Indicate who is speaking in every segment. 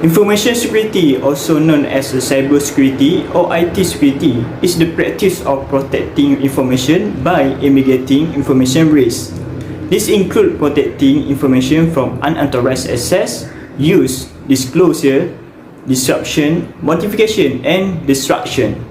Speaker 1: Information security, also known as cyber security or IT security, is the practice of protecting information by mitigating information risk. This includes protecting information from unauthorized access, use, disclosure, disruption, modification, and destruction.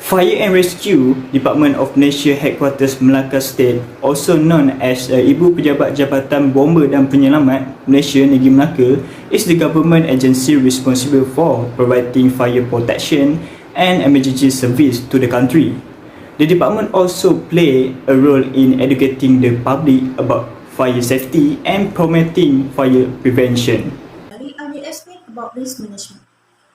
Speaker 1: Fire and Rescue Department of Malaysia Headquarters Malacca State, also known as Ibu Pejabat Jabatan Bomba dan Penyelamat Malaysia Negeri Melaka, is the government agency responsible for providing fire protection and emergency service to the country. The department also play a role in educating the public about fire safety and promoting fire prevention.
Speaker 2: I will explain about risk management.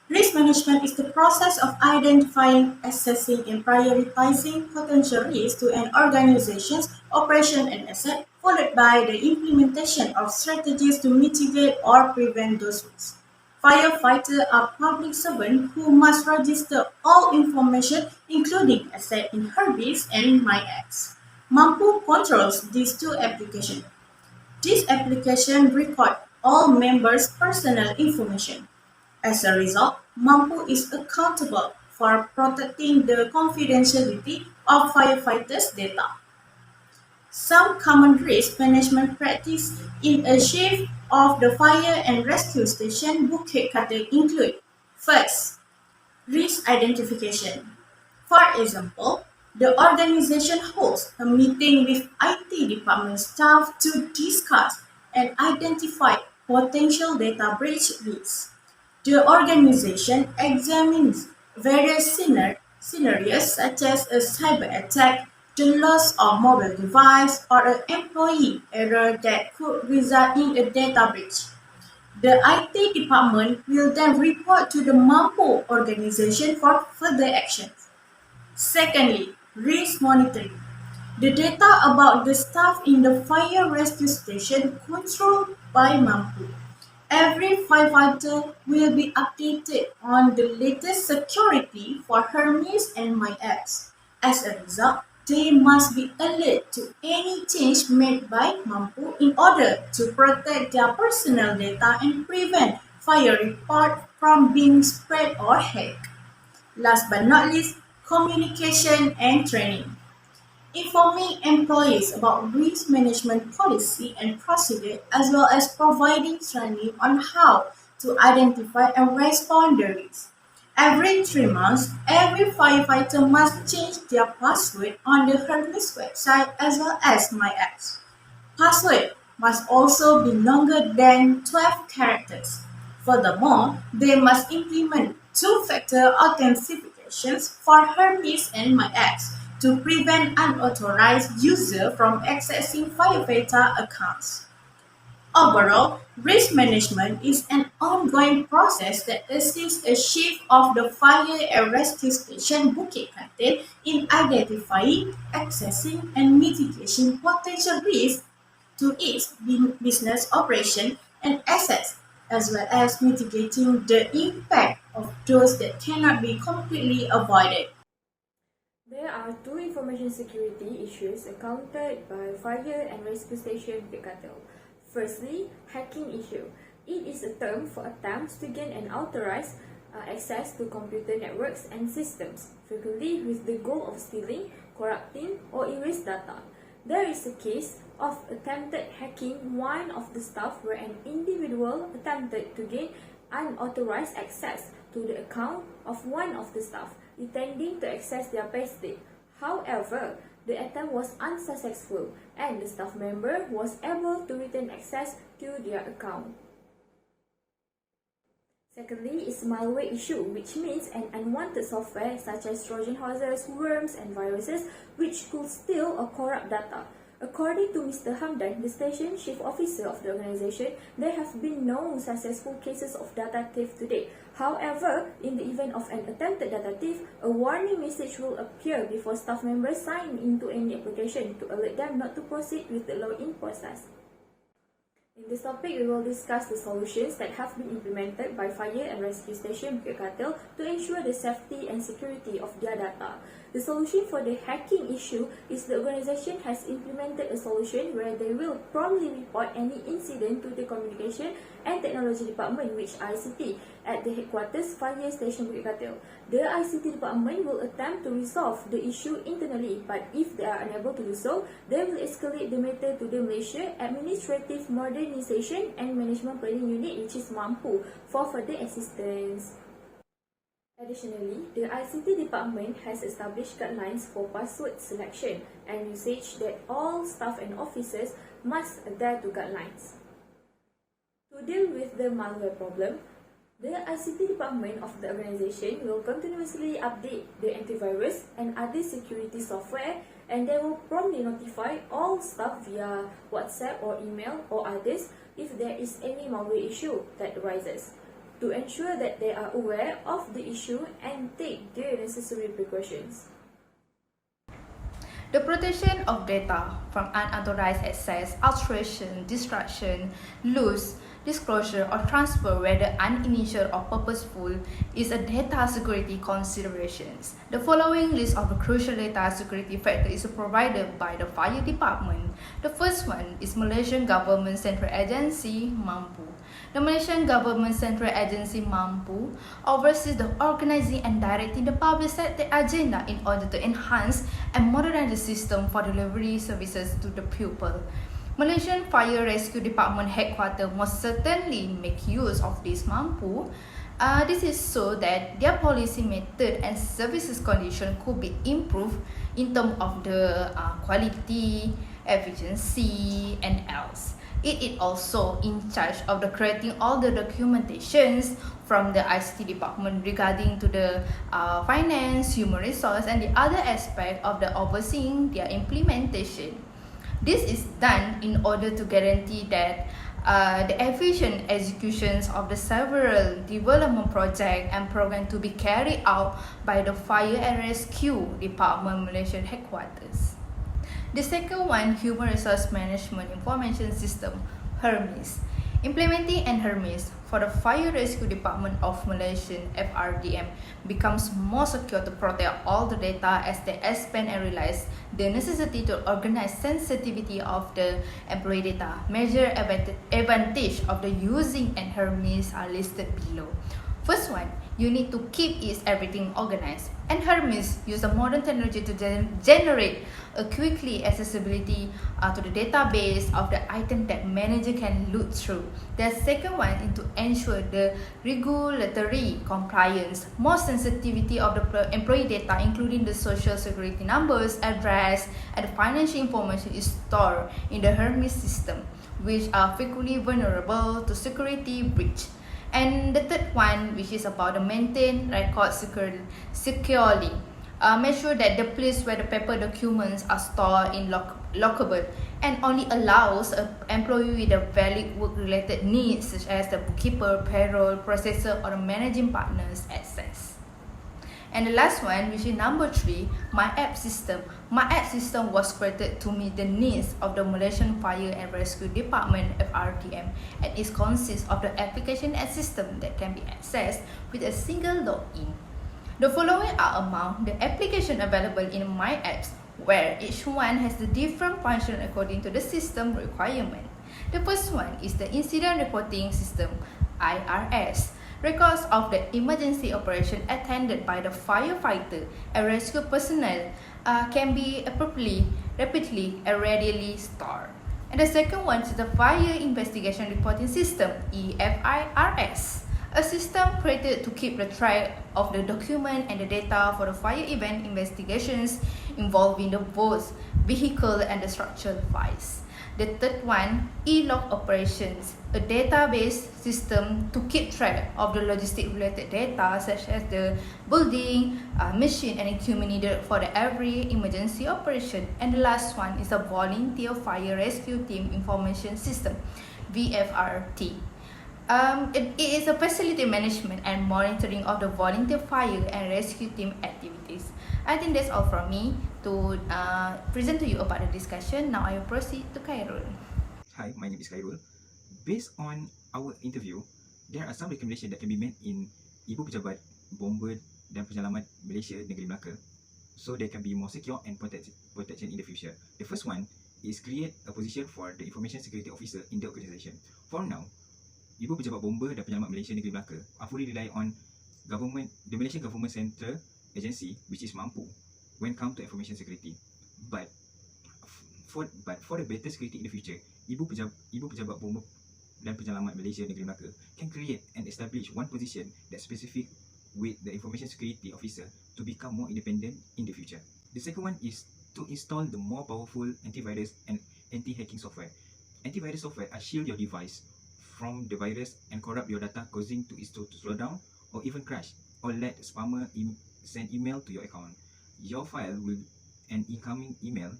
Speaker 2: Risk management is the process of identifying, assessing, and prioritizing potential risks to an organization's operation and asset, followed by the implementation of strategies to mitigate or prevent those risks. Firefighters are public servants who must register all information, including asset in Herbis and MyX. Mampu controls these two applications. This application records all members' personal information. As a result, Mampu is accountable for protecting the confidentiality of firefighters' data. Some common risk management practices in a shift of the fire and rescue station Bukit Katil include: first, risk identification. For example, the organization holds a meeting with IT department staff to discuss and identify potential data breach risks. The organization examines various scenarios such as a cyber attack, the loss of mobile device, or an employee error that could result in a data breach. The IT department will then report to the Mampu organization for further actions. Secondly, risk monitoring. The data about the staff in the fire rescue station controlled by Mampu. Every firefighter will be updated on the latest security for Hermes and MyX. As a result, they must be alert to any change made by Mampu in order to protect their personal data and prevent fire report from being spread or hacked. Last but not least, communication and training. Informing employees about risk management policy and procedure, as well as providing training on how to identify and respond to risks. Every 3 months, every firefighter must change their password on the Hermes website as well as MyX. Password must also be longer than 12 characters. Furthermore, they must implement two-factor authentications for Hermes and MyX to prevent unauthorized users from accessing firefighter accounts. Overall, risk management is an ongoing process that assists a shift of the fire and rescue station Bukit Katil in identifying, accessing, and mitigating potential risks to its business operation and assets, as well as mitigating the impact of those that cannot be completely avoided.
Speaker 3: There are two information security issues encountered by fire and rescue station Bukit Katil. Firstly, hacking issue. It is a term for attempts to gain unauthorized access to computer networks and systems, frequently with the goal of stealing, corrupting, or erase data. There is a case of attempted hacking one of the staff where an individual attempted to gain unauthorized access to the account of one of the staff, intending to access their payslip. However, the attempt was unsuccessful and the staff member was able to retain access to their account. Secondly is malware issue, which means an unwanted software such as Trojan horses, worms, and viruses which could steal or corrupt data. According to Mr. Hamdan, the station chief officer of the organization, there have been no successful cases of data theft to date. However, in the event of an attempted data theft, a warning message will appear before staff members sign into any application to alert them not to proceed with the login process. In this topic, we will discuss the solutions that have been implemented by Fire and Rescue Station Bukit Katil to ensure the safety and security of their data. The solution for the hacking issue is the organization has implemented a solution where they will promptly report any incident to the Communication and Technology Department, which ICT, at the headquarters Fire Station Bukit Katil. The ICT department will attempt to resolve the issue internally, but if they are unable to do so, they will escalate the matter to the Malaysia Administrative Modernization and Management Planning Unit, which is MAMPU, for further assistance. Additionally, the ICT department has established guidelines for password selection and usage that all staff and officers must adhere to guidelines. To deal with the malware problem, the ICT department of the organization will continuously update the antivirus and other security software, and they will promptly notify all staff via WhatsApp or email or others if there is any malware issue that arises, to ensure that they are aware of the issue and take the necessary precautions.
Speaker 4: The protection of data from unauthorized access, alteration, destruction, loss, disclosure, or transfer, whether uninitiated or purposeful, is a data security consideration. The following list of the crucial data security factors is provided by the Fire Department. The first one is Malaysian Government Central Agency, MAMPU. The Malaysian Government Central Agency, MAMPU, oversees the organizing and directing the public sector agenda in order to enhance and modernize the system for delivery services to the people. Malaysian Fire Rescue Department headquarters must certainly make use of this MAMPU. This is so that their policy method and services condition could be improved in terms of the quality, efficiency, and else. It is also in charge of the creating all the documentations from the ICT department regarding to the finance, human resource, and the other aspect of the overseeing their implementation. This is done in order to guarantee that the efficient executions of the several development projects and programs to be carried out by the Fire and Rescue Department Malaysian headquarters. The second one, Human Resource Management Information System, HERMIS. Implementing an HERMIS for the Fire Rescue Department of Malaysian FRDM becomes more secure to protect all the data as they expand and realize the necessity to organize sensitivity of the employee data. Major advantage of the using an HERMIS are listed below. First one, you need to keep everything organized. And Hermes use a modern technology to generate a quickly accessibility to the database of the item that manager can look through. The second one is to ensure the regulatory compliance, more sensitivity of the employee data, including the social security numbers, address, and financial information is stored in the Hermes system, which are frequently vulnerable to security breach. And the third one, which is about the maintain records securely. Make sure that the place where the paper documents are stored in lockable and only allows an employee with a valid work-related needs such as the bookkeeper, payroll, processor, or the managing partners access. And the last one, which is number 3, My App System. My App System was created to meet the needs of the Malaysian Fire and Rescue Department FRDM, and it consists of the application and system that can be accessed with a single login. The following are among the applications available in My Apps, where each one has the different function according to the system requirement. The first one is the Incident Reporting System, IRS. Records of the emergency operation attended by the firefighter and rescue personnel can be appropriately, rapidly, and readily stored. And the second one is the Fire Investigation Reporting System, EFIRS, a system created to keep the track of the document and the data for the fire event investigations involving the both vehicle and the structural fires. The third one, E-log operations, a database system to keep track of the logistic-related data such as the building, machine, and equipment needed for every emergency operation. And the last one is a Volunteer Fire Rescue Team Information System, VFRT. It is a facility management and monitoring of the volunteer fire and rescue team activities. I think that's all from me to present to you about the discussion. Now I will proceed to Khairul.
Speaker 5: Hi, my name is Khairul. Based on our interview, there are some recommendations that can be made in Ibu Pejabat Bomba dan Penyelamat Malaysia Negeri Melaka, so they can be more secure and protection in the future. The first one is create a position for the information security officer in the organisation. For now, Ibu Pejabat Bomba dan Penyelamat Malaysia Negeri Melaka are fully rely on the Malaysian Government Central Agency, which is mampu when come to information security. But for the better security in the future, Ibu Pejabat Bomba dan Penyelamat Malaysia Negeri Melaka can create and establish one position that's specific with the information security officer to become more independent in the future. The second one is to install the more powerful antivirus and anti-hacking software. Antivirus software are shield your device from the virus and corrupt your data, causing it to slow down or even crash, or let spammer send email to your account. Your file and incoming email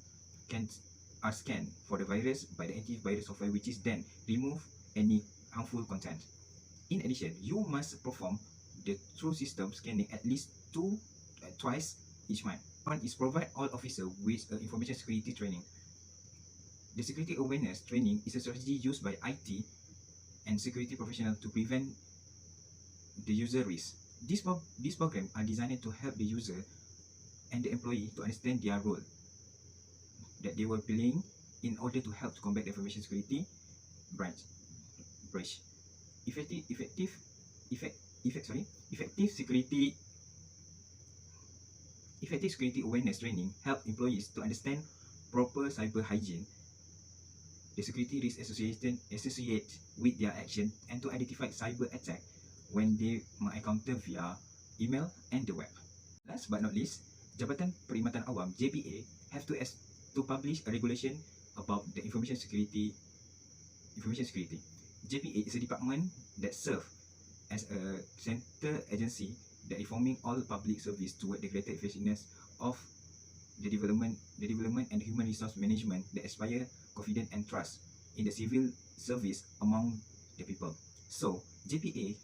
Speaker 5: are scanned for the virus by the antivirus software, which is then remove any harmful content. In addition, you must perform the true system scanning at least twice each month. One is provide all officers with information security training. The security awareness training is a strategy used by IT and security professionals to prevent the user risk. These programs are designed to help the user and the employee to understand their role that they were playing in order to help to combat the information security breach. Effective security awareness training help employees to understand proper cyber hygiene, the security risk associated with their action, and to identify cyber attack when they encounter via email and the web. Last but not least, Jabatan Perkhidmatan Awam (JPA) have to publish a regulation about the information security. JPA is a department that serves as a central agency that informing all public service toward the greater effectiveness of the development and human resource management that inspire confidence and trust in the civil service among the people. So, JPA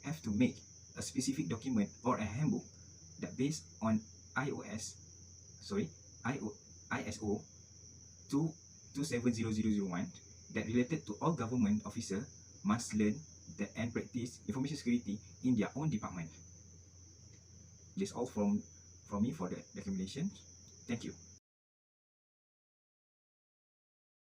Speaker 5: have to make a specific document or a handbook that based on ISO 27001 that related to all government officers must learn and practice information security in their own department. This all from me for the recommendation. Thank you.